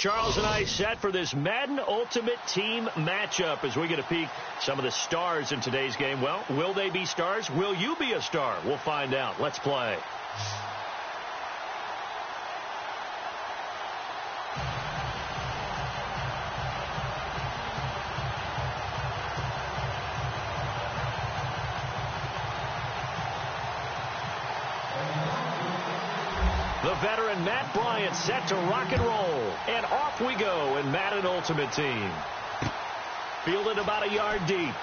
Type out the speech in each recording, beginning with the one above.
Charles and I set for this Madden Ultimate Team matchup as we get a peek some of the stars in today's game. Well, will they be stars? Will you be a star? We'll find out. Let's play. The veteran Matt Bryant set to rock and roll. And off we go in Madden Ultimate Team. Fielded about a yard deep.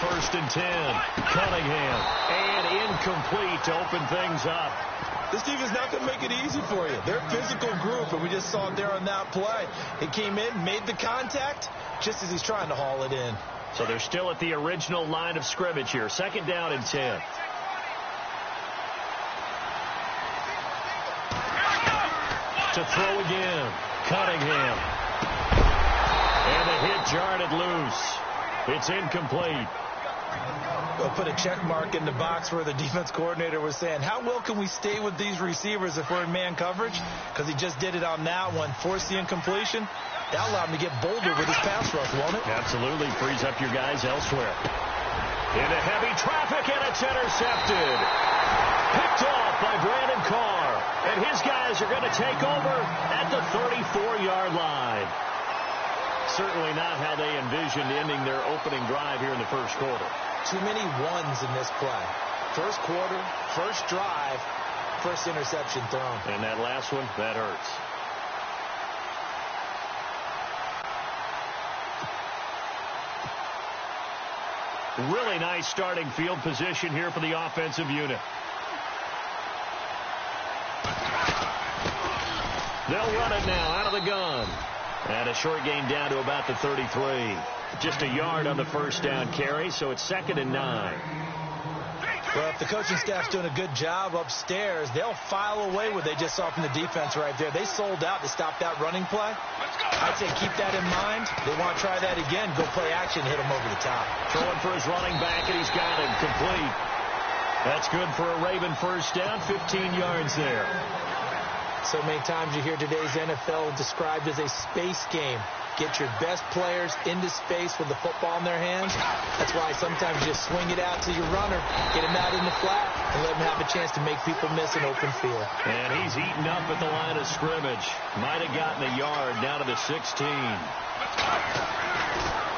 First and 10. Cunningham. And incomplete to open things up. This defense not going to make it easy for you. They're a physical group, and we just saw it there on that play. He came in, made the contact, just as he's trying to haul it in. So they're still at the original line of scrimmage here. Second down and 10. To throw again. Cunningham. And the hit jarred it loose. It's incomplete. We'll put a check mark in the box where the defense coordinator was saying, how well can we stay with these receivers if we're in man coverage? Because he just did it on that one. Forced the incompletion. That allowed him to get bolder with his pass rush, won't it? Absolutely. Frees up your guys elsewhere. Into heavy traffic, and it's intercepted. Picked off by Brandon Carr. And his guys are going to take over at the 34-yard line. Certainly not how they envisioned ending their opening drive here in the first quarter. Too many ones in this play. First quarter, first drive, first interception thrown. And that last one, that hurts. Really nice starting field position here for the offensive unit. They'll run it now out of the gun. And a short gain down to about the 33. Just a yard on the first down carry, so it's 2nd and 9. Well, if the coaching staff's doing a good job upstairs, they'll file away what they just saw from the defense right there. They sold out to stop that running play. I'd say keep that in mind. They want to try that again. Go play action, hit him over the top. Throwing for his running back, and he's got him complete. That's good for a Raven first down, 15 yards there. So many times you hear today's NFL described as a space game. Get your best players into space with the football in their hands. That's why sometimes you just swing it out to your runner, get him out in the flat, and let him have a chance to make people miss an open field. And he's eaten up at the line of scrimmage. Might have gotten a yard down to the 16.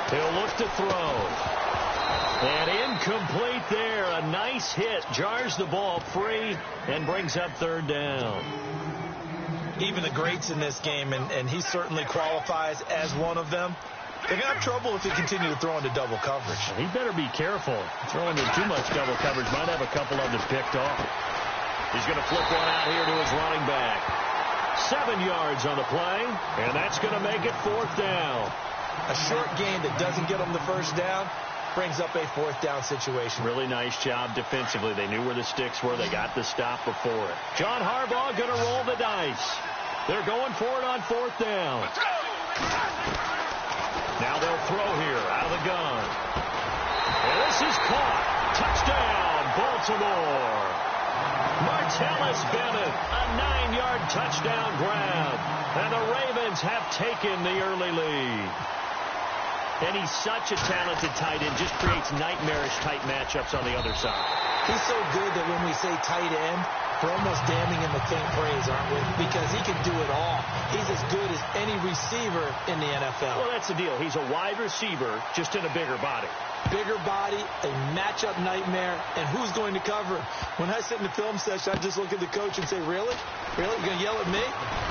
He'll look to throw. And incomplete there. A nice hit. Jars the ball free and brings up 3rd down. Even the greats in this game, and he certainly qualifies as one of them, they're going to have trouble if they continue to throw into double coverage. He better be careful. Throwing into too much double coverage might have a couple of them picked off. He's going to flip one out here to his running back. 7 yards on the play, and that's going to make it 4th down. A short gain that doesn't get them the first down brings up a 4th down situation. Really nice job defensively. They knew where the sticks were. They got the stop before it. John Harbaugh going to roll the dice. They're going for it on 4th down. Now they'll throw here out of the gun. And this is caught. Touchdown, Baltimore. Martellus Bennett, a 9-yard touchdown grab. And the Ravens have taken the early lead. And he's such a talented tight end, just creates nightmarish-type matchups on the other side. He's so good that when we say tight end, we're almost damning him with faint praise, aren't we? Because he can do it all. He's as good as any receiver in the NFL. Well, that's the deal. He's a wide receiver, just in a bigger body. Bigger body, a matchup nightmare, and who's going to cover? When I sit in the film session, I just look at the coach and say, really? Really? You're going to yell at me?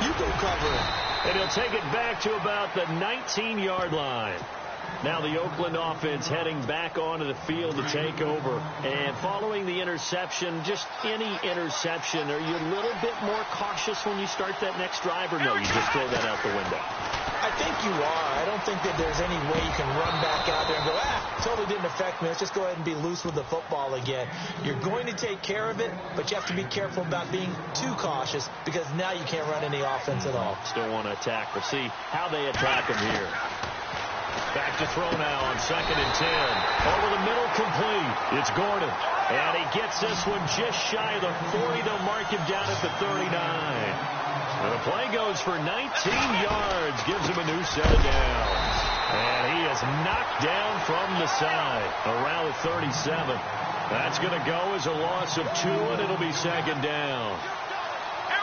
You go cover it. And he'll take it back to about the 19-yard line. Now the Oakland offense heading back onto the field to take over. And following the interception, just any interception, are you a little bit more cautious when you start that next drive, or no, you just throw that out the window? I think you are. I don't think that there's any way you can run back out there and go, totally didn't affect me. Let's just go ahead and be loose with the football again. You're going to take care of it, but you have to be careful about being too cautious because now you can't run any offense at all. Still want to attack. We'll see how they attack him here. Back to throw now on 2nd and 10. Over the middle, complete. It's Gordon. And he gets this one just shy of the 40. They'll mark him down at the 39. And the play goes for 19 yards. Gives him a new set of downs. And he is knocked down from the side around the 37. That's going to go as a loss of 2, and it'll be 2nd down.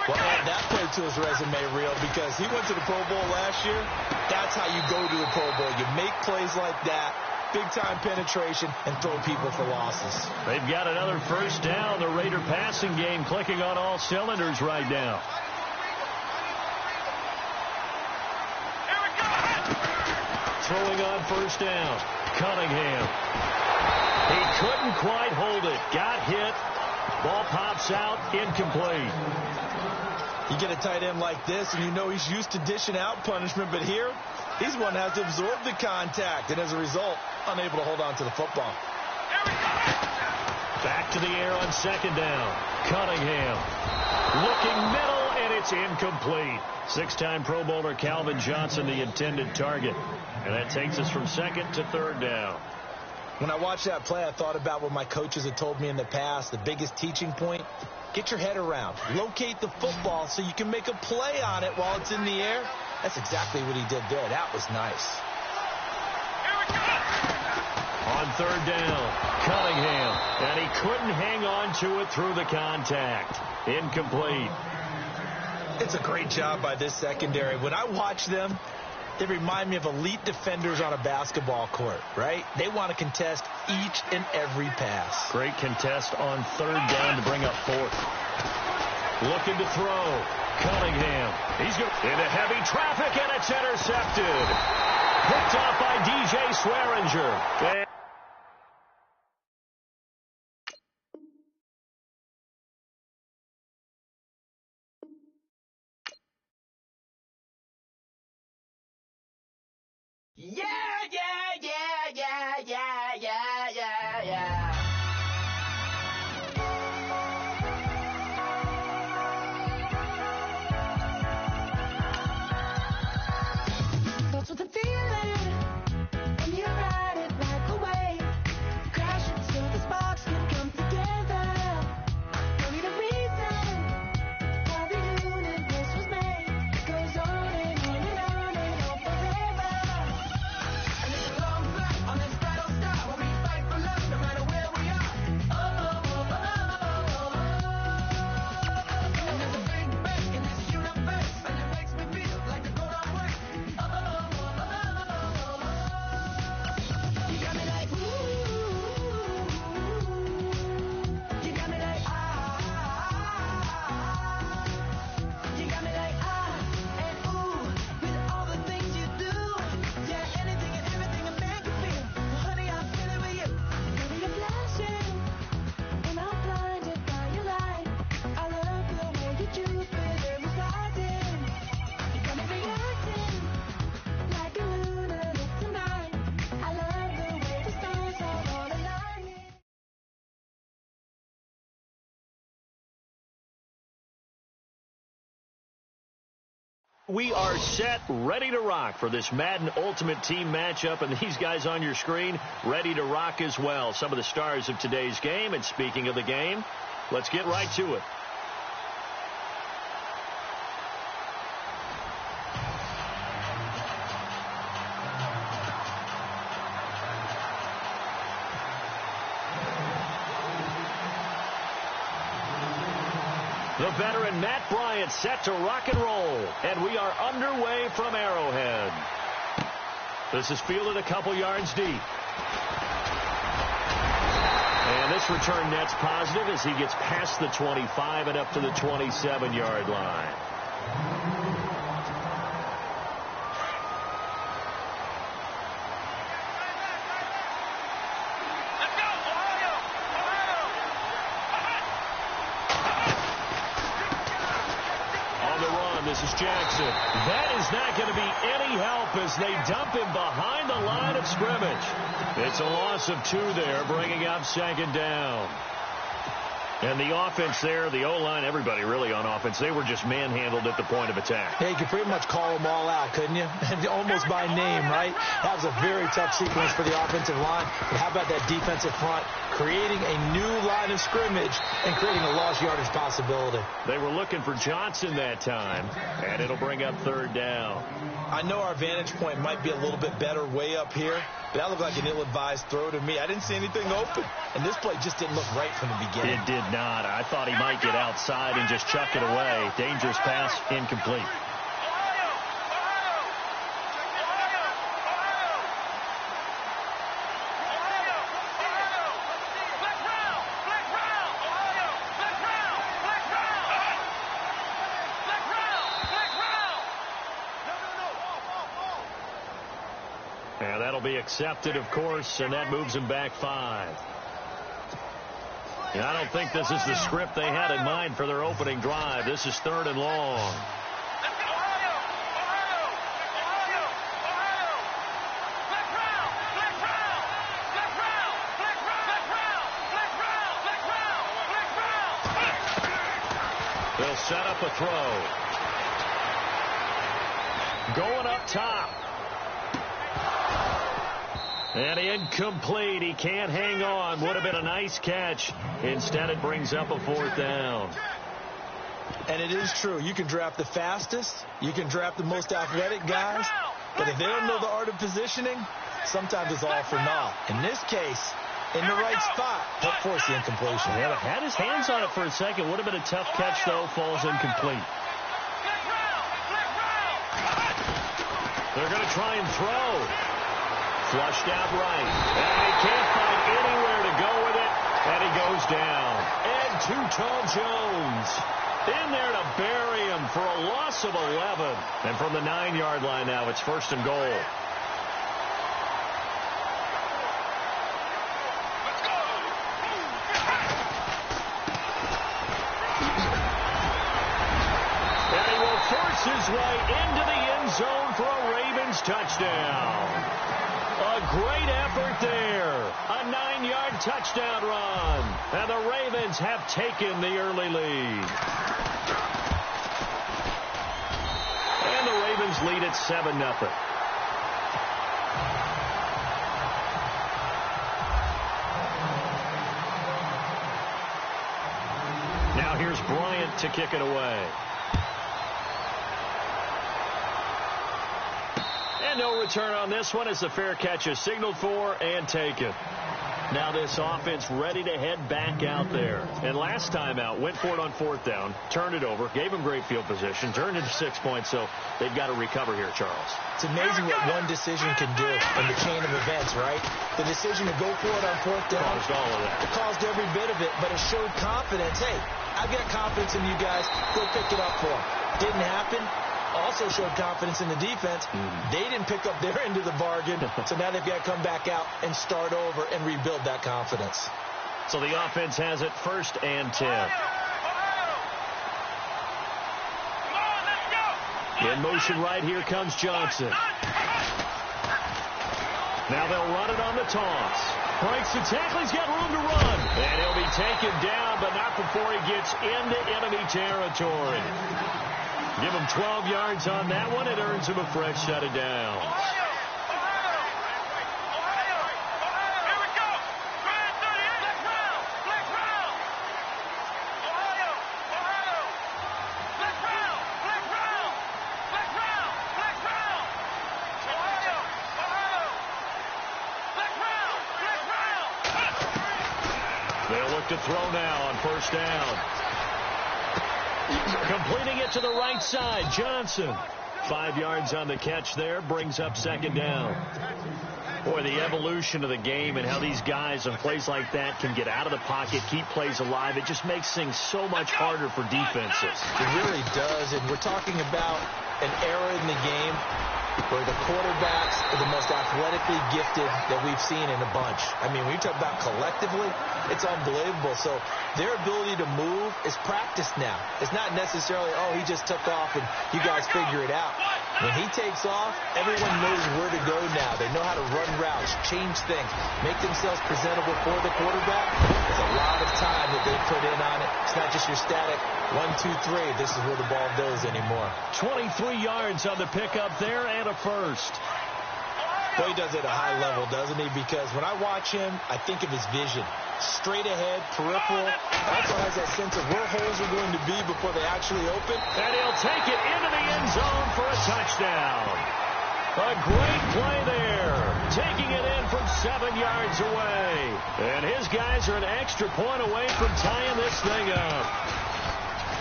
Well, add that play to his resume, Real, because he went to the Pro Bowl last year. That's how you go to the Pro Bowl. You make plays like that, big-time penetration, and throw people for losses. They've got another first down. The Raider passing game clicking on all cylinders right now. Throwing on first down. Cunningham. He couldn't quite hold it. Got hit. Ball pops out. Incomplete. You get a tight end like this, and you know he's used to dishing out punishment, but here, he's one that has to absorb the contact, and as a result, unable to hold on to the football. Back to the air on 2nd down. Cunningham. Looking middle, and it's incomplete. 6-time Pro Bowler Calvin Johnson, the intended target. And that takes us from 2nd to 3rd down. When I watched that play, I thought about what my coaches had told me in the past. The biggest teaching point, get your head around. Locate the football so you can make a play on it while it's in the air. That's exactly what he did there. That was nice. On 3rd down, Cunningham. And he couldn't hang on to it through the contact. Incomplete. It's a great job by this secondary. When I watch them, they remind me of elite defenders on a basketball court, right? They want to contest each and every pass. Great contest on 3rd down to bring up 4th. Looking to throw. Cunningham. He's going into heavy traffic, and it's intercepted. Picked off by DJ Swearinger. Yeah, yeah, yeah, yeah, yeah, yeah, yeah, yeah. That's what the feeling, and you ride it like a wave. Crash it so the sparks can come together. Don't need a reason why the universe was made. It goes on and on and on and on forever. And it's a long flight on this battle star where we fight for love no matter where we are. Oh, oh, oh, oh, oh, oh. And there's a big bang in this universe, and it makes me feel like the going on work. Oh, oh, oh, oh, oh, oh. You got me like ooh, you got me like you got me like and ooh, with all the things you do, yeah, anything and everything I make you feel. Well, honey, I'm feeling with you. Baby, you're flashing, and I'm blinded by your light. I love the way you Jupiter is rising. You got me reacting like a lunatic tonight. I love the way the stars are all aligning. We are set, ready to rock for this Madden Ultimate Team matchup, and these guys on your screen ready to rock as well. Some of the stars of today's game, and speaking of the game, let's get right to it. The veteran Matt Bryant set to rock and roll, and we are underway from Arrowhead. This is fielded a couple yards deep. And this return net's positive as he gets past the 25 and up to the 27-yard line. This is Jackson. That is not going to be any help as they dump him behind the line of scrimmage. It's a loss of 2 there, bringing up second down. And the offense there, the O-line, everybody really on offense, they were just manhandled at the point of attack. Yeah, you could pretty much call them all out, couldn't you? Almost by name, right? That was a very tough sequence for the offensive line. But how about that defensive front creating a new line of scrimmage and creating a lost yardage possibility? They were looking for Johnson that time, and it'll bring up third down. I know our vantage point might be a little bit better way up here, but that looked like an ill-advised throw to me. I didn't see anything open, and this play just didn't look right from the beginning. It did not. I thought he might get outside and just chuck it away. Dangerous pass, incomplete. And that'll be accepted, of course, and that moves him back 5. And I don't think this is the script they had in mind for their opening drive. This is 3rd and long. They'll set up a throw. Going up top. And incomplete. He can't hang on. Would have been a nice catch. Instead, it brings up a 4th down. And it is true. You can draft the fastest. You can draft the most athletic guys. But if they don't know the art of positioning, sometimes it's all for naught. In this case, in the right spot, that forced the incompletion. Yeah, had his hands on it for a second. Would have been a tough catch, though. Falls incomplete. They're going to try and throw. Flushed out right. And he can't find anywhere to go with it. And he goes down. And Two-Tone Jones in there to bury him for a loss of 11. And from the 9-yard line now, it's 1st and goal. And he will force his way into the end zone for a Ravens touchdown. A great effort there. A 9-yard touchdown run. And the Ravens have taken the early lead. And the Ravens lead at 7-0. Now here's Bryant to kick it away. And no return on this one as the fair catch is signaled for and taken. Now this offense ready to head back out there. And last time out, went for it on 4th down, turned it over, gave them great field position, turned into 6 points, so they've got to recover here, Charles. It's amazing what one decision can do in the chain of events, right? The decision to go for it on 4th down caused all of that. It caused every bit of it, but it showed confidence. Hey, I've got confidence in you guys. Go pick it up for them. Didn't happen. Also showed confidence in the defense. They didn't pick up their end of the bargain, so now they've got to come back out and start over and rebuild that confidence. So the offense has it 1st and 10. In motion right here comes Johnson. Now they'll run it on the toss. Breaks the tackle. He's got room to run. And he'll be taken down, but not before he gets into enemy territory. Give him 12 yards on that one. It earns him a fresh set of downs. They'll look to throw now on 1st down. Completing it to the right side, Johnson. 5 yards on the catch there, brings up 2nd down. Boy, the evolution of the game and how these guys on plays like that can get out of the pocket, keep plays alive, it just makes things so much harder for defenses. It really does, and we're talking about an era in the game where the quarterbacks are the most athletically gifted that we've seen in a bunch. I mean, when you talk about collectively, it's unbelievable. So their ability to move is practiced now. It's not necessarily, oh, he just took off and you guys figure it out. When he takes off, everyone knows where to go now. They know how to run routes, change things, make themselves presentable for the quarterback. There's a lot of time that they put in on it. It's not just your static 1, 2, 3. This is where the ball goes anymore. 23 yards on the pickup there and a first. Well, he does it at a high level, doesn't he? Because when I watch him, I think of his vision. Straight ahead, peripheral. Also has that sense of where holes are going to be before they actually open. And he'll take it into the end zone for a touchdown. A great play there. Taking it in from 7 yards away. And his guys are an extra point away from tying this thing up.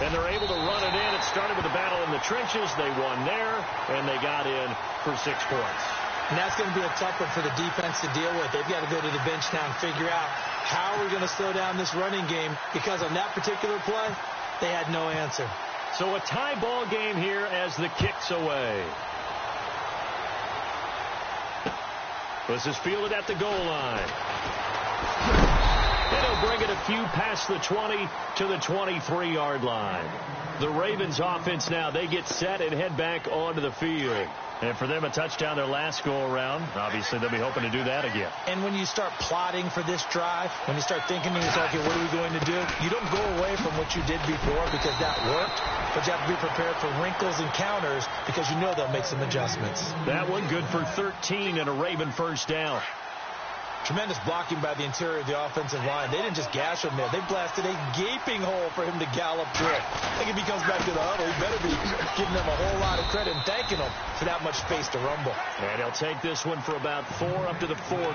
And they're able to run it in. It started with a battle in the trenches. They won there, and they got in for 6 points. And that's going to be a tough one for the defense to deal with. They've got to go to the bench now and figure out how are we going to slow down this running game, because on that particular play, they had no answer. So a tie ball game here as the kick's away. This is fielded at the goal line. It'll bring it a few past the 20 to the 23-yard line. The Ravens offense now, they get set and head back onto the field. And for them, a touchdown their last go-around. Obviously, they'll be hoping to do that again. And when you start plotting for this drive, when you start thinking to yourself, okay, what are we going to do? You don't go away from what you did before because that worked, but you have to be prepared for wrinkles and counters because you know they'll make some adjustments. That one good for 13 and a Raven first down. Tremendous blocking by the interior of the offensive line. They didn't just gash him there. They blasted a gaping hole for him to gallop through. I think if he comes back to the huddle, he better be giving them a whole lot of credit and thanking them for that much space to rumble. And he'll take this one for about 4 up to the 40.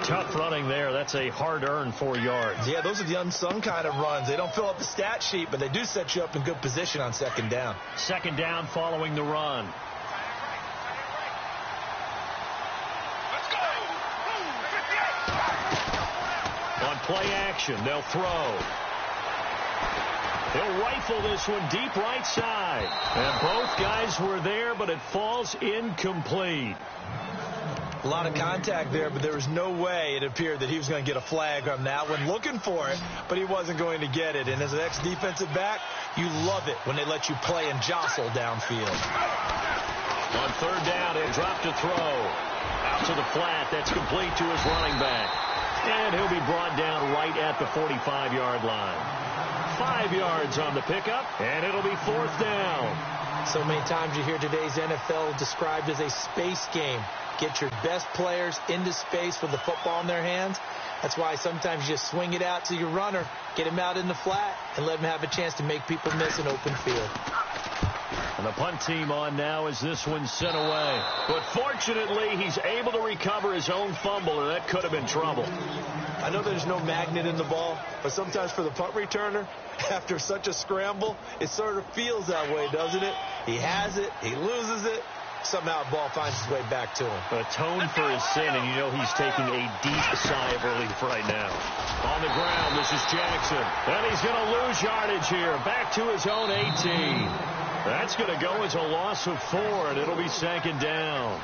Tough running there. That's a hard-earned 4 yards. Yeah, those are the unsung kind of runs. They don't fill up the stat sheet, but they do set you up in good position on second down. Second down following the run. Play action. They'll throw. He'll rifle this one deep right side. And both guys were there, but it falls incomplete. A lot of contact there, but there was no way it appeared that he was going to get a flag on that one. Looking for it, but he wasn't going to get it. And as an ex-defensive back, you love it when they let you play and jostle downfield. On third down, he'll drop to throw. Out to the flat. That's complete to his running back. And he'll be brought down right at the 45-yard line. 5 yards on the pickup, and it'll be fourth down. So many times you hear today's NFL described as a space game. Get your best players into space with the football in their hands. That's why sometimes you just swing it out to your runner, get him out in the flat, and let him have a chance to make people miss an open field. And the punt team on now as this one's sent away. But fortunately, he's able to recover his own fumble, or that could have been trouble. I know there's no magnet in the ball, but sometimes for the punt returner, after such a scramble, it sort of feels that way, doesn't it? He has it, he loses it, somehow the ball finds its way back to him. Atone for his sin, and you know he's taking a deep sigh of relief right now. On the ground, this is Jackson. And he's going to lose yardage here. Back to his own 18. That's going to go as a loss of 4, and it'll be second down.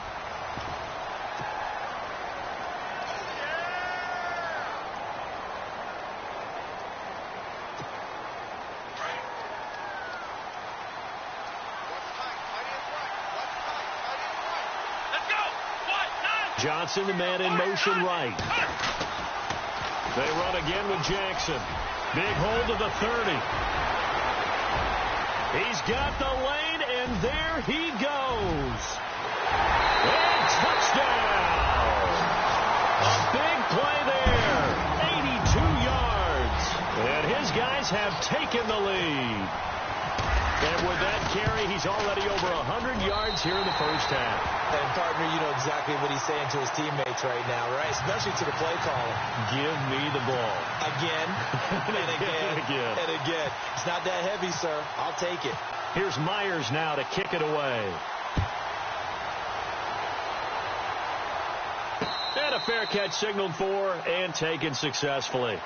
Johnson, the man in motion right. They run again with Jackson. Big hold of the 30. He's got the lane, and there he goes. And touchdown! A big play there. 82 yards. And his guys have taken the lead. And with that carry, he's already over 100 yards here in the first half. And, partner, you know exactly what he's saying to his teammates right now, right? Especially to the play caller. Give me the ball. Again, and again, and again. It's not that heavy, sir. I'll take it. Here's Myers now to kick it away. And a fair catch signaled for and taken successfully.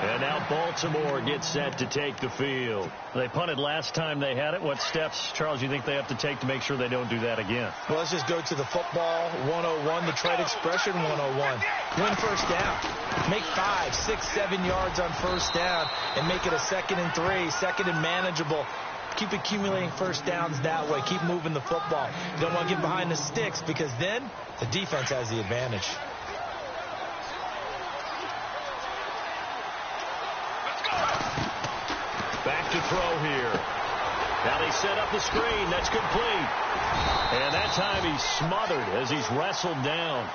And now Baltimore gets set to take the field. They punted last time they had it. What steps, Charles, you think they have to take to make sure they don't do that again? Well, let's just go to the football 101, the trade expression 101. Win first down. Make 5, 6, 7 yards on first down and make it a 2nd and 3, 2nd and manageable. Keep accumulating first downs that way. Keep moving the football. You don't want to get behind the sticks because then the defense has the advantage. Back to throw here. Now they set up the screen. That's complete. And that time he's smothered as he's wrestled down.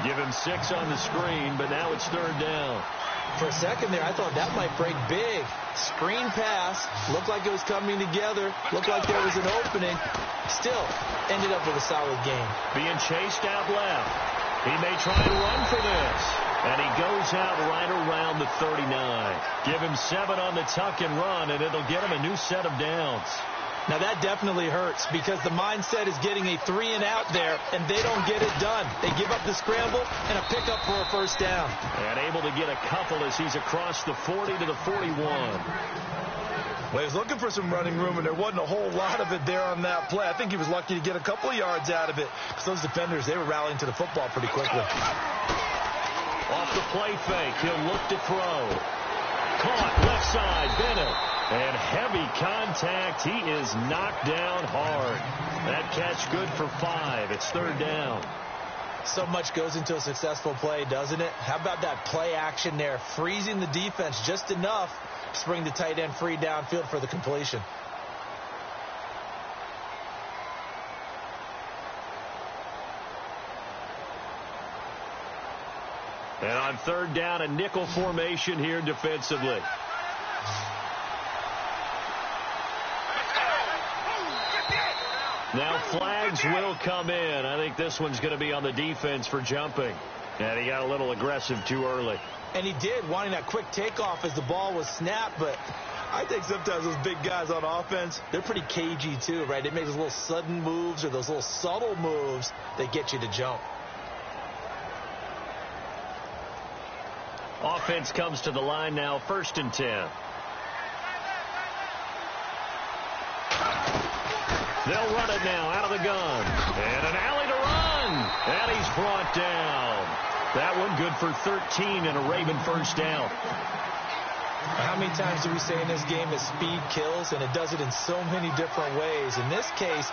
Give him 6 on the screen, but now it's 3rd down. For a second there, I thought that might break big. Screen pass. Looked like it was coming together. Looked like there was an opening. Still ended up with a solid game. Being chased out left. He may try and run for this. And he goes out right around the 39. Give him 7 on the tuck and run, and it'll get him a new set of downs. Now, that definitely hurts because the mindset is getting a 3 and out there, and they don't get it done. They give up the scramble and a pickup for a first down. And able to get a couple as he's across the 40 to the 41. Well, he was looking for some running room, and there wasn't a whole lot of it there on that play. I think he was lucky to get a couple of yards out of it because those defenders, they were rallying to the football pretty quickly. Off the play fake, he'll look to throw. Caught left side, Bennett. And heavy contact. He is knocked down hard. That catch good for 5. It's 3rd down. So much goes into a successful play, doesn't it? How about that play action there? Freezing the defense just enough to bring the tight end free downfield for the completion. And on 3rd down, a nickel formation here defensively. Now flags will come in. I think this one's going to be on the defense for jumping. And he got a little aggressive too early. And he did, wanting that quick takeoff as the ball was snapped. But I think sometimes those big guys on offense, they're pretty cagey too, right? They make those little sudden moves or those little subtle moves that get you to jump. Offense comes to the line now, 1st and 10. They'll run it now out of the gun. And an alley to run. And he's brought down. That one good for 13 and a Raven first down. How many times do we say in this game that speed kills, and it does it in so many different ways? In this case,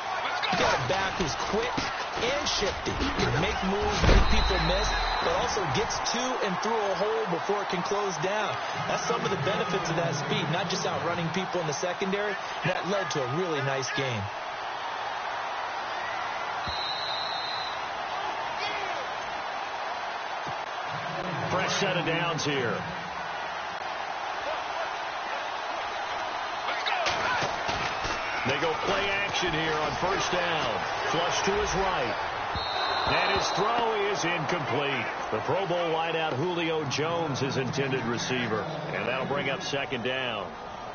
you got a back who's quick and shifty. Can make moves, make people miss, but also gets to and through a hole before it can close down. That's some of the benefits of that speed, not just outrunning people in the secondary. That led to a really nice game. Fresh set of downs here. They go play action here on 1st down. Flush to his right. And his throw is incomplete. The Pro Bowl wideout Julio Jones, his intended receiver. And that'll bring up 2nd down.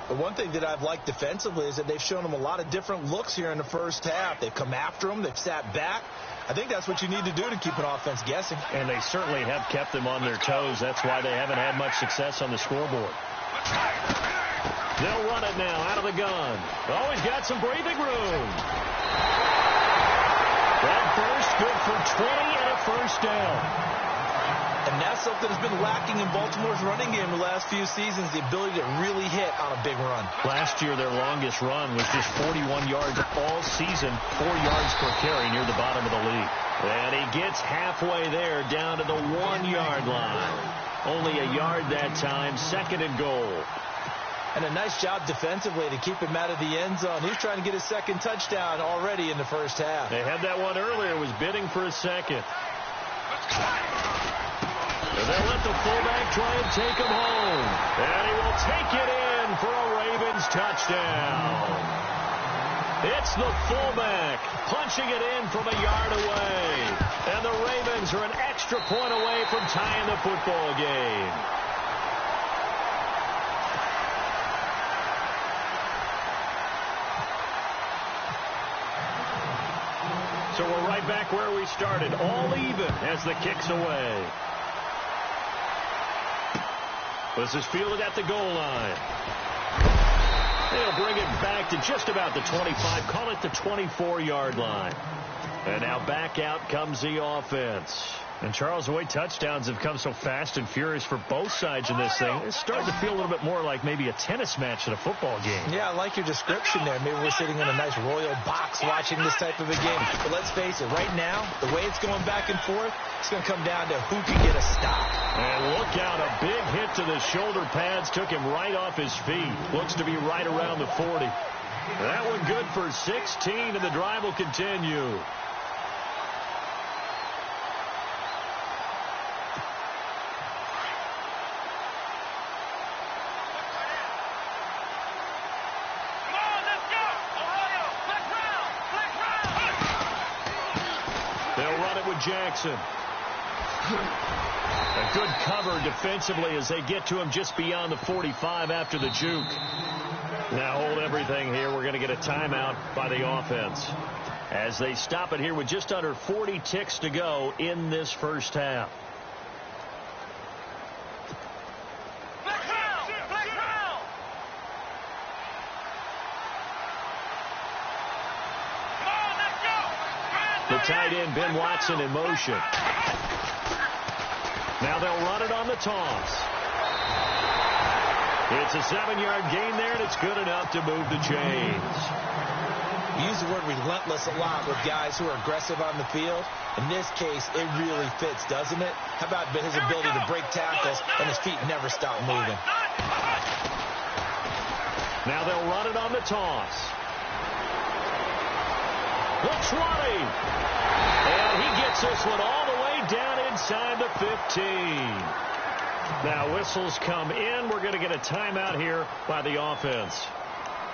The one thing that I've liked defensively is that they've shown him a lot of different looks here in the first half. They've come after him. They've sat back. I think that's what you need to do to keep an offense guessing. And they certainly have kept them on their toes. That's why they haven't had much success on the scoreboard. They'll run it now out of the gun. Oh, he's got some breathing room. That first good for 20 and a first down. And that's something that's been lacking in Baltimore's running game the last few seasons, the ability to really hit on a big run. Last year, their longest run was just 41 yards all season, 4 yards per carry near the bottom of the league. And he gets halfway there down to the 1-yard line. Only a yard that time, 2nd and goal. And a nice job defensively to keep him out of the end zone. He's trying to get his 2nd touchdown already in the first half. They had that one earlier, was bidding for a 2nd. And they'll let the fullback try and take him home. And he will take it in for a Ravens touchdown. It's the fullback punching it in from a yard away. And the Ravens are an extra point away from tying the football game. So we're right back where we started, all even as the kick's away. This is fielded at the goal line. They'll bring it back to just about the 25, call it the 24-yard line. And now back out comes the offense. And Charles, the way touchdowns have come so fast and furious for both sides in this thing, it's starting to feel a little bit more like maybe a tennis match than a football game. Yeah, I like your description there. Maybe we're sitting in a nice royal box watching this type of a game. But let's face it, right now, the way it's going back and forth, it's going to come down to who can get a stop. And look out, a big hit to the shoulder pads took him right off his feet. Looks to be right around the 40. That one good for 16, and the drive will continue. Jackson. A good cover defensively as they get to him just beyond the 45 after the juke. Now hold everything here. We're going to get a timeout by the offense as they stop it here with just under 40 ticks to go in this first half. The tight end, Ben Watson, in motion. Now they'll run it on the toss. It's a 7-yard gain there, and it's good enough to move the chains. You use the word relentless a lot with guys who are aggressive on the field. In this case, it really fits, doesn't it? How about his ability to break tackles, and his feet never stop moving? Now they'll run it on the toss. Looks running. And he gets this one all the way down inside the 15. Now whistles come in. We're going to get a timeout here by the offense,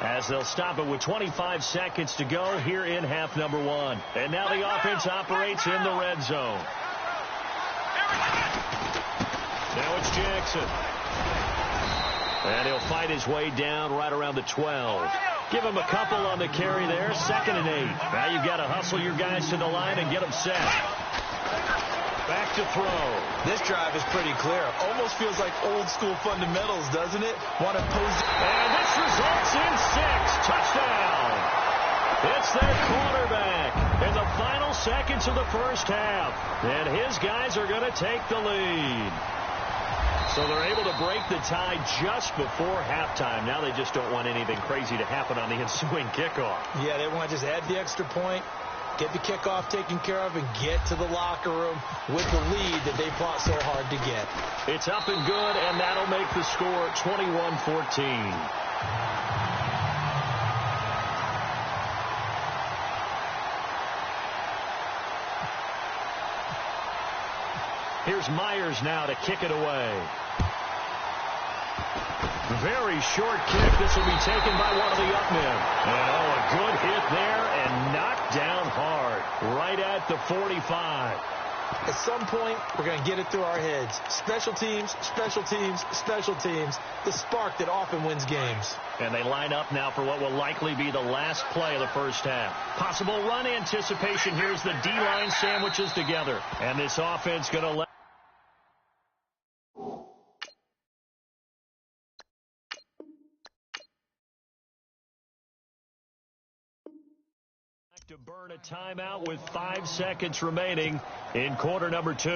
as they'll stop it with 25 seconds to go here in half number 1. And now the offense operates in the red zone. Now it's Jackson. And he'll fight his way down right around the 12. Give him a couple on the carry there. 2nd and 8. Now you've got to hustle your guys to the line and get them set. Back to throw. This drive is pretty clear. Almost feels like old school fundamentals, doesn't it? Want to pose. And this results in 6. Touchdown. It's their quarterback in the final seconds of the first half. And his guys are going to take the lead. So they're able to break the tie just before halftime. Now they just don't want anything crazy to happen on the ensuing kickoff. Yeah, they want to just add the extra point, get the kickoff taken care of, and get to the locker room with the lead that they fought so hard to get. It's up and good, and that'll make the score 21-14. Here's Myers now to kick it away. Very short kick. This will be taken by one of the upmen. And a good hit there and knocked down hard. Right at the 45. At some point, we're going to get it through our heads. Special teams, special teams, special teams. The spark that often wins games. And they line up now for what will likely be the last play of the first half. Possible run anticipation. Here's the D-line sandwiches together. And this offense going to let to burn a timeout with 5 seconds remaining in quarter number 2.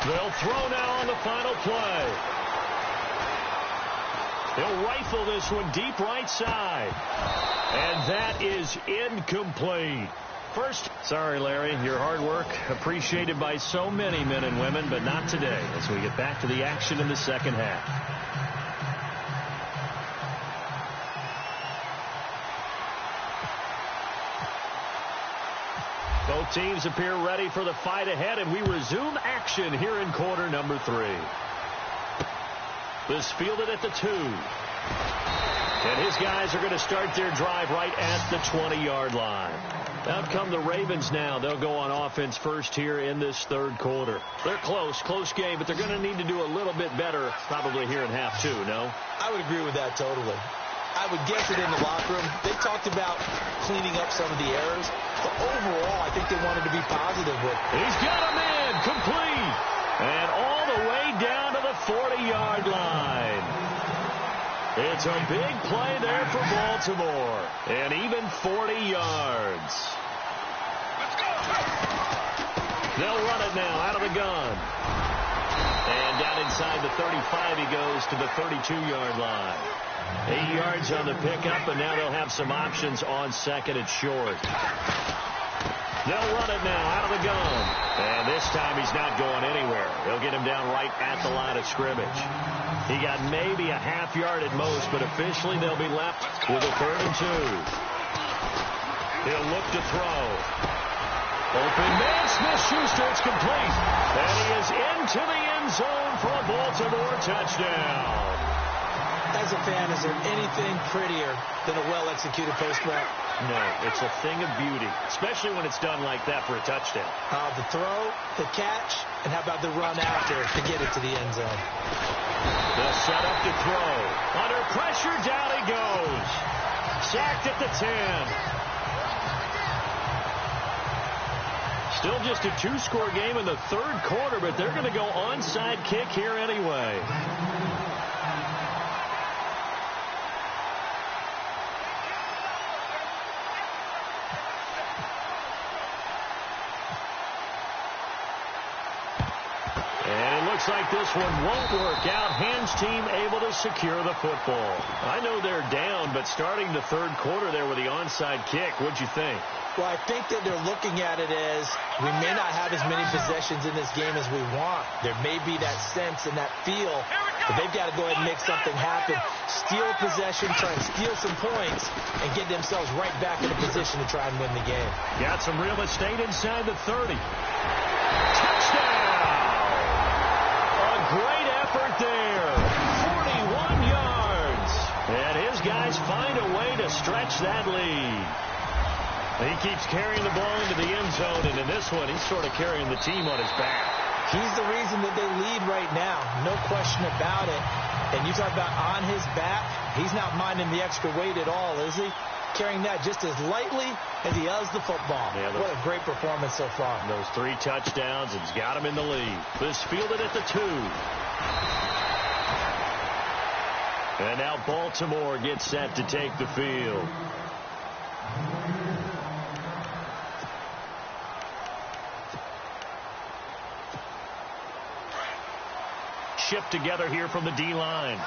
They'll throw now on the final play. They'll rifle this one deep right side. And that is incomplete. First, sorry, Larry, your hard work appreciated by so many men and women, but not today as we get back to the action in the second half. Both teams appear ready for the fight ahead, and we resume action here in quarter number 3. This fielded at the 2. And his guys are going to start their drive right at the 20-yard line. Out come the Ravens now. They'll go on offense first here in this third quarter. They're close game, but they're going to need to do a little bit better probably here in half 2, no? I would agree with that totally. I would guess it in the locker room. They talked about cleaning up some of the errors, but overall, I think they wanted to be positive with it. He's got him in, complete, and all the way down to the 40-yard line. It's a big play there for Baltimore, and even 40 yards. They'll run it now out of the gun. And down inside the 35, he goes to the 32-yard line. 8 yards on the pickup, and now they'll have some options on second and short. They'll run it now out of the gun. And this time he's not going anywhere. They'll get him down right at the line of scrimmage. He got maybe a half yard at most, but officially they'll be left with a 3rd and 2. He'll look to throw. Open man, Smith-Schuster, it's complete. And he is into the end zone for a Baltimore touchdown. As a fan, is there anything prettier than a well-executed post route? No, it's a thing of beauty, especially when it's done like that for a touchdown. The throw, the catch, and how about the run after to get it to the end zone? They'll set up to throw. Under pressure, down he goes. Sacked at the 10. Still just a 2-score game in the 3rd quarter, but they're going to go onside kick here anyway. Looks like this one won't work out. Hands team able to secure the football. I know they're down, but starting the 3rd quarter there with the onside kick, what'd you think? Well, I think that they're looking at it as we may not have as many possessions in this game as we want. There may be that sense and that feel, but they've got to go ahead and make something happen. Steal possession, try and steal some points, and get themselves right back in a position to try and win the game. Got some real estate inside the 30. Touchdown! Great effort there. 41 yards. And his guys find a way to stretch that lead. He keeps carrying the ball into the end zone, and in this one, he's sort of carrying the team on his back. He's the reason that they lead right now. No question about it. And you talk about on his back, he's not minding the extra weight at all, is he? Carrying that just as lightly as he does the football. Yeah, what a great performance so far. Those 3 touchdowns, and he's got him in the lead. This fielded at the 2. And now Baltimore gets set to take the field. Shipped together here from the D-line.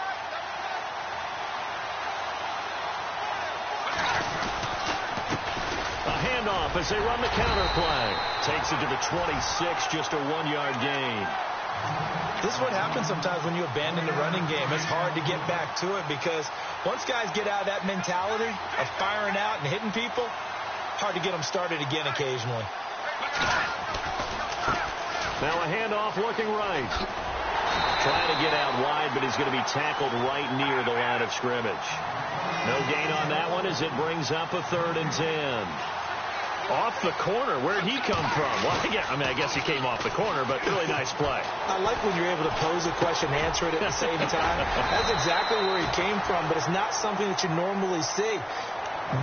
Handoff as they run the counter play. Takes it to the 26, just a 1-yard gain. This is what happens sometimes when you abandon the running game. It's hard to get back to it because once guys get out of that mentality of firing out and hitting people, hard to get them started again occasionally. Now a handoff looking right. Trying to get out wide, but he's going to be tackled right near the line of scrimmage. No gain on that one as it brings up a 3rd and 10. Off the corner. Where'd he come from? Well, I guess he came off the corner, but really nice play. I like when you're able to pose a question and answer it at the same time. That's exactly where he came from, but it's not something that you normally see.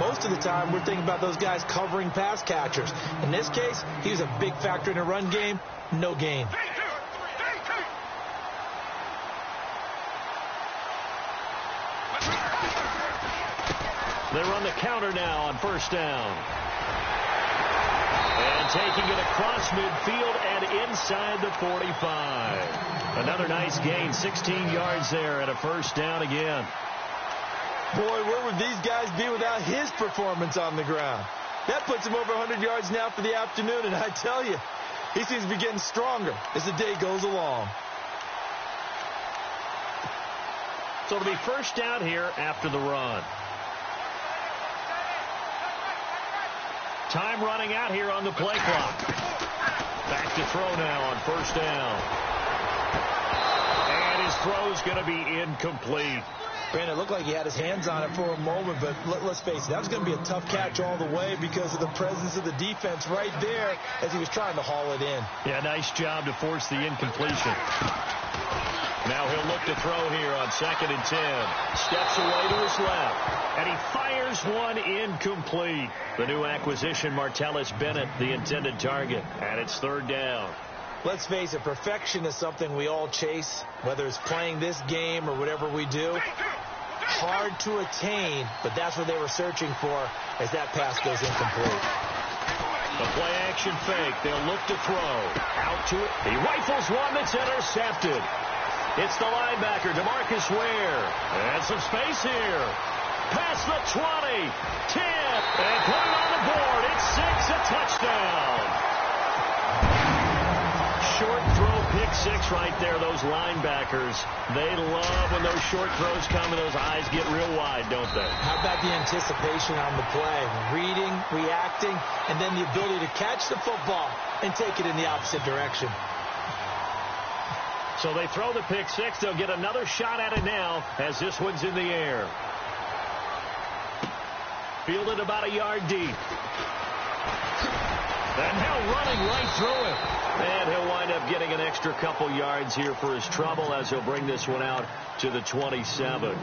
Most of the time, we're thinking about those guys covering pass catchers. In this case, he was a big factor in the run game. No gain. They run the counter now on 1st down. And taking it across midfield and inside the 45. Another nice gain, 16 yards there and a 1st down again. Boy, where would these guys be without his performance on the ground? That puts him over 100 yards now for the afternoon, and I tell you, he seems to be getting stronger as the day goes along. So it'll be 1st down here after the run. Time running out here on the play clock. Back to throw now on 1st down. And his throw's going to be incomplete. Brandon, it looked like he had his hands on it for a moment, but let's face it, that was going to be a tough catch all the way because of the presence of the defense right there as he was trying to haul it in. Yeah, nice job to force the incompletion. Now he'll look to throw here on 2nd and 10. Steps away to his left. And he fires one incomplete. The new acquisition, Martellus Bennett, the intended target. And it's 3rd down. Let's face it, perfection is something we all chase, whether it's playing this game or whatever we do. Hard to attain, but that's what they were searching for as that pass goes incomplete. The play-action fake. They'll look to throw. Out to it. He rifles one that's intercepted. It's the linebacker, DeMarcus Ware. And some space here. Past the 20. 10. And put it on the board. It's 6, a touchdown. Short throw, pick 6 right there. Those linebackers, they love when those short throws come and those eyes get real wide, don't they? How about the anticipation on the play? Reading, reacting, and then the ability to catch the football and take it in the opposite direction. So they throw the pick 6. They'll get another shot at it now as this one's in the air. Fielded about a yard deep. And now running right through it. And he'll wind up getting an extra couple yards here for his trouble as he'll bring this one out to the 27.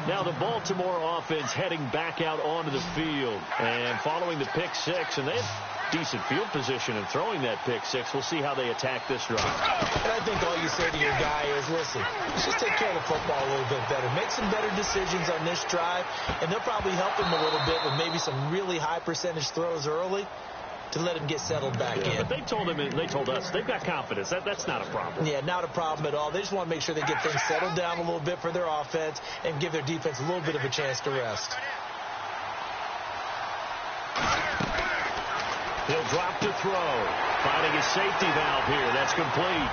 Now the Baltimore offense heading back out onto the field and following the pick 6. And they have decent field position in throwing that pick 6. We'll see how they attack this drive. And I think all you say to your guy is, listen, let's just take care of the football a little bit better. Make some better decisions on this drive, and they'll probably help him a little bit with maybe some really high percentage throws early to let him get settled back in. But they told us they've got confidence. That's not a problem. Yeah, not a problem at all. They just want to make sure they get things settled down a little bit for their offense and give their defense a little bit of a chance to rest. He'll drop to throw. Finding his safety valve here. That's complete.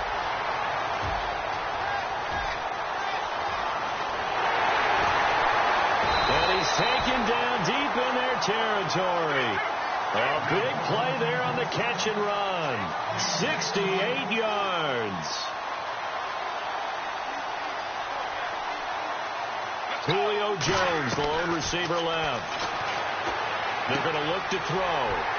And he's taken down deep in their territory. A big play there on the catch and run. 68 yards. Julio Jones, the lone receiver left. They're going to look to throw.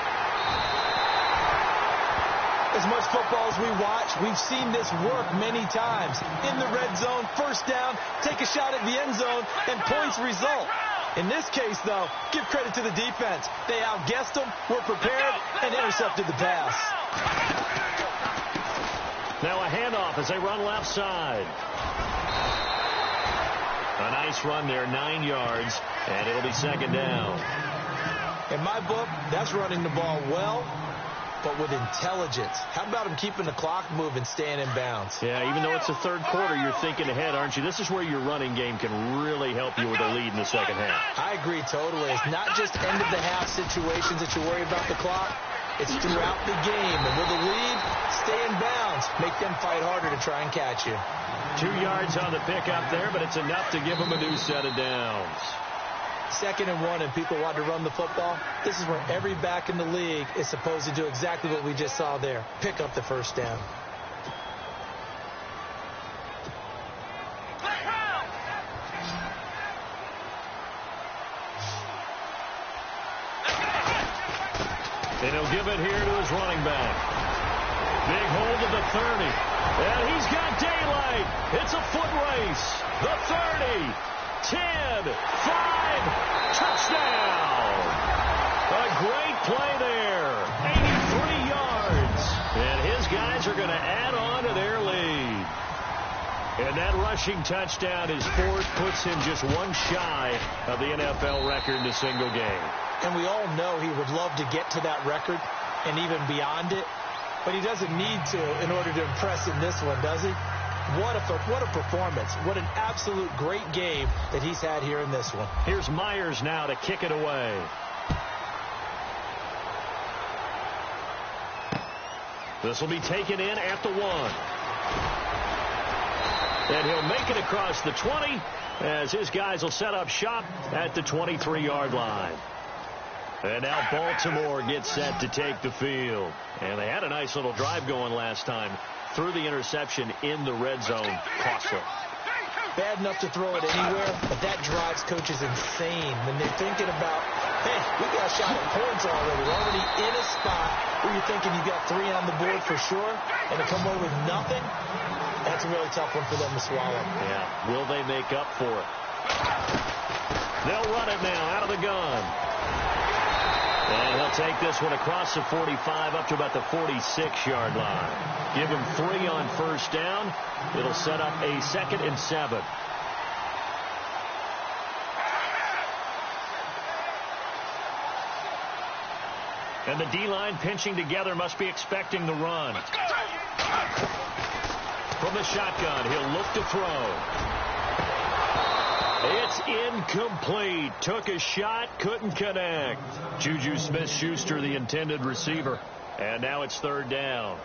As much football as we watch, we've seen this work many times. In the red zone, 1st down, take a shot at the end zone, and points result. In this case, though, give credit to the defense. They outguessed them, were prepared, and intercepted the pass. Now a handoff as they run left side. A nice run there, 9 yards, and it'll be 2nd down. In my book, that's running the ball well, but with intelligence. How about him keeping the clock moving, staying in bounds? Yeah, even though it's the 3rd quarter, you're thinking ahead, aren't you? This is where your running game can really help you with a lead in the 2nd half. I agree totally. It's not just end-of-the-half situations that you worry about the clock. It's throughout the game. And with a lead, stay in bounds. Make them fight harder to try and catch you. 2 yards on the pickup there, but it's enough to give them a new set of downs. 2nd and 1 and people want to run the football. This is where every back in the league is supposed to do exactly what we just saw there. Pick up the 1st down. And he'll give it here to his running back. Big hold of the 30. And he's got daylight. It's a foot race. The 30. 10, 5, touchdown. A great play there. 83 yards. And his guys are going to add on to their lead. And that rushing touchdown, his 4th, puts him just 1 shy of the NFL record in a single game. And we all know he would love to get to that record and even beyond it. But he doesn't need to in order to impress in this one, does he? What a performance. What an absolute great game that he's had here in this one. Here's Myers now to kick it away. This will be taken in at the 1. And he'll make it across the 20 as his guys will set up shop at the 23-yard line. And now Baltimore gets set to take the field. And they had a nice little drive going last time. Threw the interception in the red zone. Costly. Bad enough to throw it anywhere, but that drives coaches insane when they're thinking about, hey, we got a shot at points already. We're already in a spot where you're thinking you got 3 on the board for sure, and to come away with nothing, That's a really tough one for them to swallow. Yeah. Will they make up for it? They'll run it now out of the gun. And he'll take this one across the 45 up to about the 46-yard line. Give him 3 on first down. It'll set up a 2nd and 7. And the D-line pinching together must be expecting the run. From the shotgun, he'll look to throw. It's incomplete. Took a shot, couldn't connect. Juju Smith-Schuster, the intended receiver. And now it's 3rd down.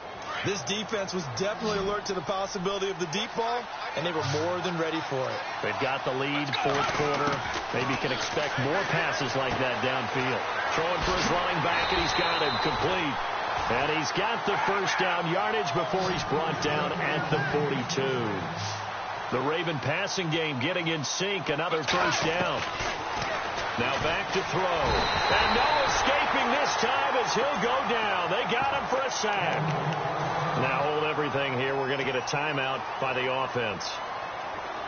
This defense was definitely alert to the possibility of the deep ball, and they were more than ready for it. They've got the lead, 4th quarter. Maybe can expect more passes like that downfield. Throwing for his running back, and he's got him complete. And he's got the first down yardage before he's brought down at the 42. The Raven passing game getting in sync. Another first down. Now back to throw. And no escaping this time as he'll go down. They got him for a sack. Now hold everything here. We're going to get a timeout by the offense.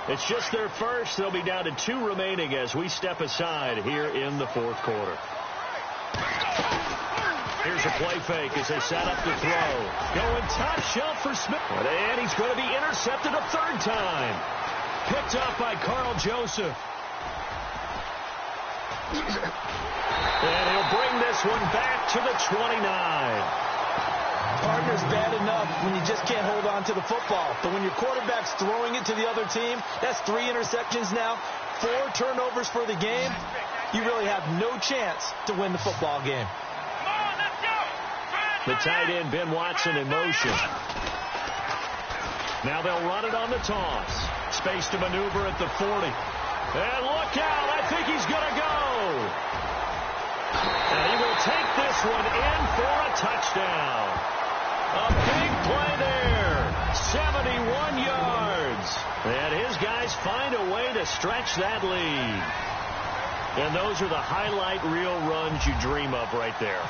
It's just their first. They'll be down to 2 remaining as we step aside here in the 4th quarter. Here's a play fake as they set up to throw. Going top shelf for Smith. And he's going to be intercepted a 3rd time. Picked up by Carl Joseph. And he'll bring this one back to the 29. Partner's bad enough when you just can't hold on to the football. But when your quarterback's throwing it to the other team, that's 3 interceptions now, 4 turnovers for the game. You really have no chance to win the football game. The tight end, Ben Watson, in motion. Now they'll run it on the toss. Space to maneuver at the 40. And look out, I think he's going to go. And he will take this one in for a touchdown. A big play there. 71 yards. And his guys find a way to stretch that lead. And those are the highlight reel runs you dream of right there.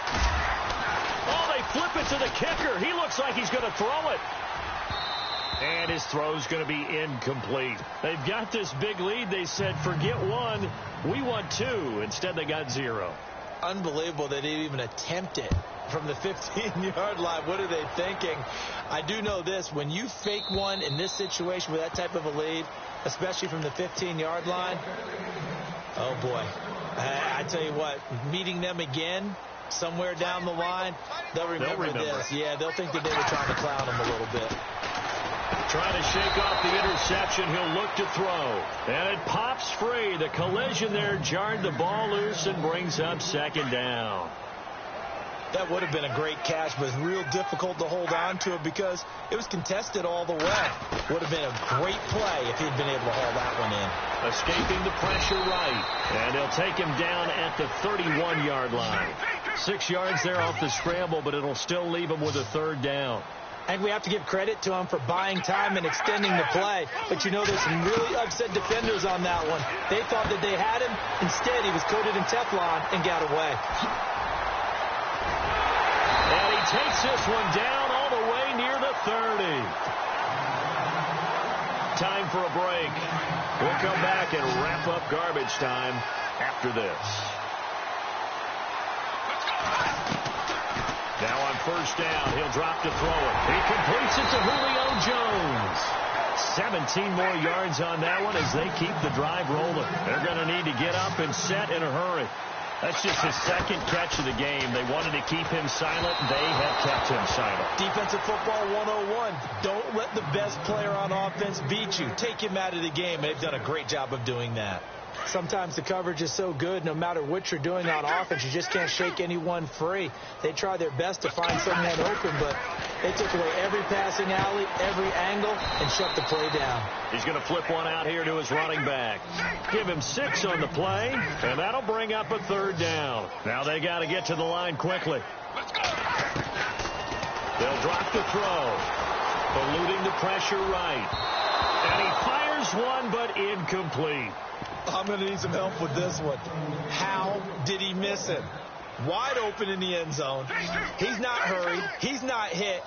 Oh, they flip it to the kicker. He looks like he's going to throw it. And his throw's going to be incomplete. They've got this big lead. They said, forget 1. We want 2. Instead, they got 0. Unbelievable that they even attempt it from the 15-yard line. What are they thinking? I do know this. When you fake one in this situation with that type of a lead, especially from the 15-yard line, oh, boy. I tell you what, meeting them again somewhere down the line, they'll remember this. Yeah, they'll think that they were trying to clown them a little bit. Trying to shake off the interception. He'll look to throw. And it pops free. The collision there jarred the ball loose and brings up 2nd down. That would have been a great catch, but it's real difficult to hold on to it because it was contested all the way. Would have been a great play if he'd been able to haul that one in. Escaping the pressure right. And they'll take him down at the 31-yard line. 6 yards there off the scramble, but it'll still leave him with a 3rd down. I think we have to give credit to him for buying time and extending the play. But, you know, there's some really upset defenders on that one. They thought that they had him. Instead, he was coated in Teflon and got away. And he takes this one down all the way near the 30. Time for a break. We'll come back and wrap up garbage time after this. Now on first down, he'll drop to throw it. He completes it to Julio Jones. 17 more yards on that one as they keep the drive rolling. They're going to need to get up and set in a hurry. That's just his 2nd catch of the game. They wanted to keep him silent. They have kept him silent. Defensive football 101. Don't let the best player on offense beat you. Take him out of the game. They've done a great job of doing that. Sometimes the coverage is so good, no matter what you're doing on offense, you just can't shake anyone free. They try their best to find someone open, but they took away every passing alley, every angle, and shut the play down. He's going to flip one out here to his running back. Give him 6 on the play, and that'll bring up a 3rd down. Now they got to get to the line quickly. They'll drop the throw. Eluding the pressure right. And he fires one, but incomplete. I'm going to need some help with this one. How did he miss it? Wide open in the end zone. He's not hurried. He's not hit.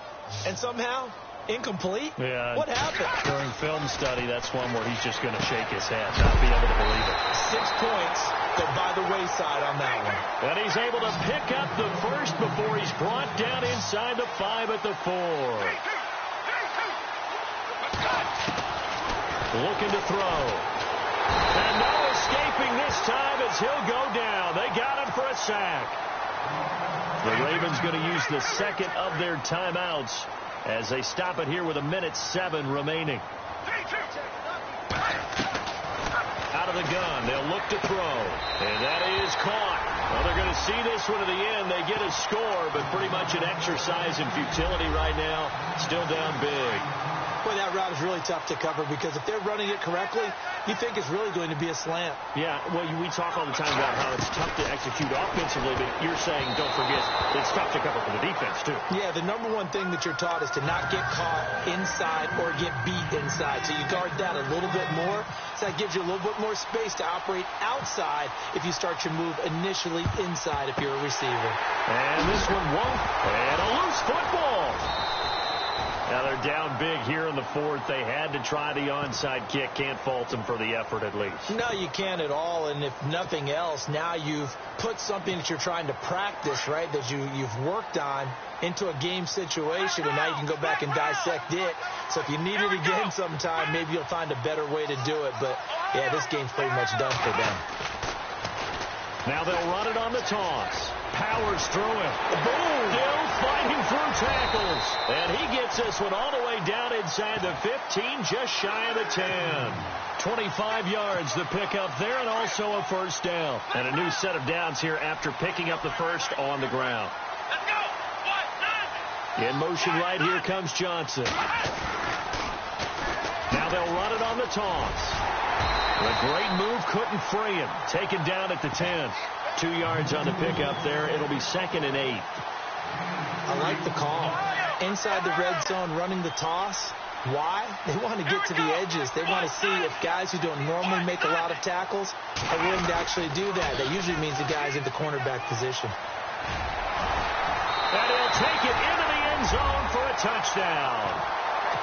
And somehow Incomplete? Yeah. What happened? During film study, that's one where he's just going to shake his head, not be able to believe it. 6 points go by the wayside on that one. And he's able to pick up the first before he's brought down inside the 5 at the 4. Looking to throw. And no escaping this time as he'll go down. They got him for a sack. The Ravens going to use the second of their timeouts as they stop it here with 1:07 remaining. Out of the gun, they'll look to throw. And that is caught. Well, they're going to see this one to the end. They get a score, but pretty much an exercise in futility right now. Still down big. Boy, that route is really tough to cover because if they're running it correctly, you think it's really going to be a slant. Yeah, well, we talk all the time about how it's tough to execute offensively, but you're saying, don't forget, it's tough to cover for the defense, too. Yeah, the number one thing that you're taught is to not get caught inside or get beat inside. So you guard that a little bit more. So that gives you a little bit more space to operate outside if you start your move initially inside if you're a receiver. And this one won't. And a loose football. Now they're down big here in the 4th. They had to try the onside kick. Can't fault them for the effort at least. No, you can't at all. And if nothing else, now you've put something that you're trying to practice, right, that you've worked on into a game situation, and now you can go back and dissect it. So if you need it again sometime, maybe you'll find a better way to do it. But, yeah, this game's pretty much done for them. Now they'll run it on the toss. Powers through it. Boom! Still fighting through tackles. And he gets this one all the way down inside the 15, just shy of the 10. 25 yards the pickup there, and also a first down. And a new set of downs here after picking up the first on the ground. Let's go! In motion right here comes Johnson. Now they'll run it on the toss. A great move, couldn't free him. Taken down at the 10. 2 yards on the pickup there. It'll be 2nd and 8. I like the call. Inside the red zone, running the toss. Why? They want to get to the edges. They want to see if guys who don't normally make a lot of tackles are willing to actually do that. That usually means the guy's in the cornerback position. And he'll take it into the end zone for a touchdown.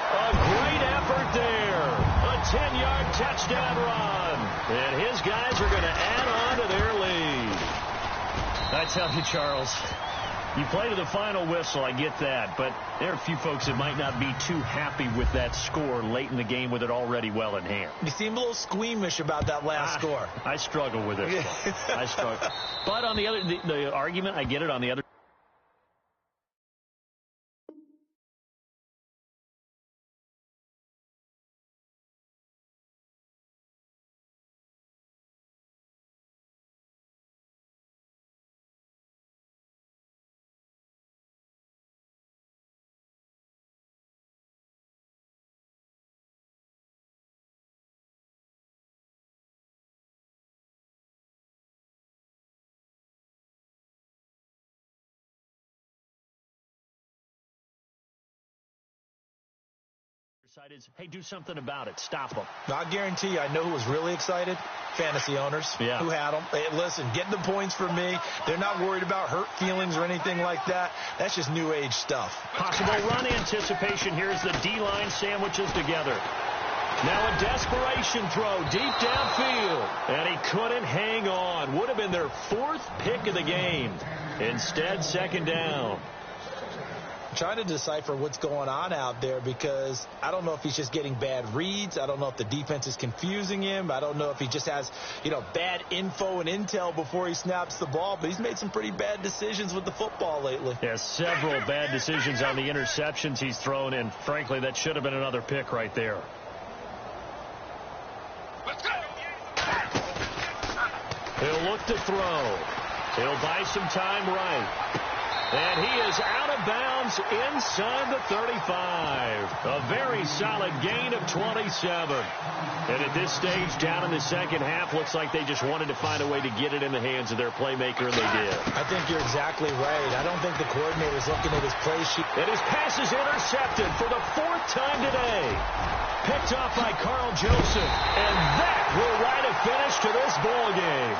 A great effort there. A 10-yard touchdown run. And his guys are going to add on to their lead. I tell you, Charles, you play to the final whistle, I get that. But there are a few folks that might not be too happy with that score late in the game with it already well in hand. You seem a little squeamish about that last score. I struggle with it. I struggle. But on the other, the argument, I get it on the other. Is, hey, do something about it. Stop them. I guarantee you, I know who was really excited. Fantasy owners who had them. Hey, listen, get the points for me. They're not worried about hurt feelings or anything like that. That's just new age stuff. Possible run anticipation. Here's the D-line sandwiches together. Now a desperation throw deep downfield. And he couldn't hang on. Would have been their 4th pick of the game. Instead, 2nd down. Trying to decipher what's going on out there because I don't know if he's just getting bad reads. I don't know if the defense is confusing him. I don't know if he just has, bad info and intel before he snaps the ball. But he's made some pretty bad decisions with the football lately. Yeah, several bad decisions on the interceptions he's thrown, and frankly, that should have been another pick right there. Let's go! He'll look to throw. He'll buy some time right. And he is out of bounds inside the 35. A very solid gain of 27. And at this stage, down in the second half, looks like they just wanted to find a way to get it in the hands of their playmaker, and they did. I think you're exactly right. I don't think the coordinator's looking at his play sheet. And his pass is intercepted for the 4th time today. Picked off by Carl Joseph. And that will write a finish to this ball game.